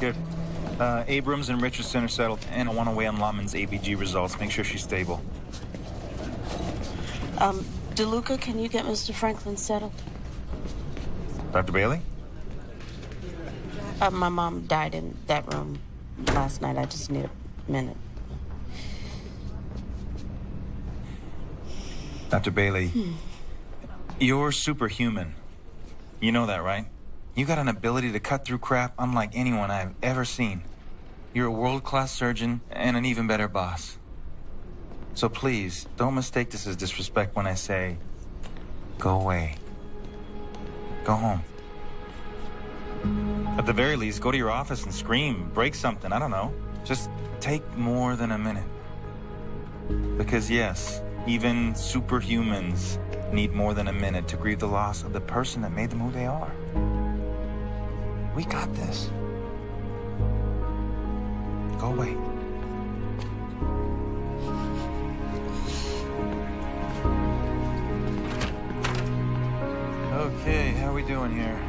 Good. Abrams and Richardson are settled, and I want to weigh on Lotman's ABG results. Make sure she's stable. DeLuca, can you get Mr. Franklin settled? Dr. Bailey? My mom died in that room last night. I just need a minute. Dr. Bailey, you're superhuman. You know that, right? You got an ability to cut through crap unlike anyone I've ever seen. You're a world-class surgeon and an even better boss. So please, don't mistake this as disrespect when I say, go away. Go home. At the very least, go to your office and scream, break something, I don't know. Just take more than a minute. Because yes, even superhumans need more than a minute to grieve the loss of the person that made them who they are. We got this. Go away. Okay, how we doing here?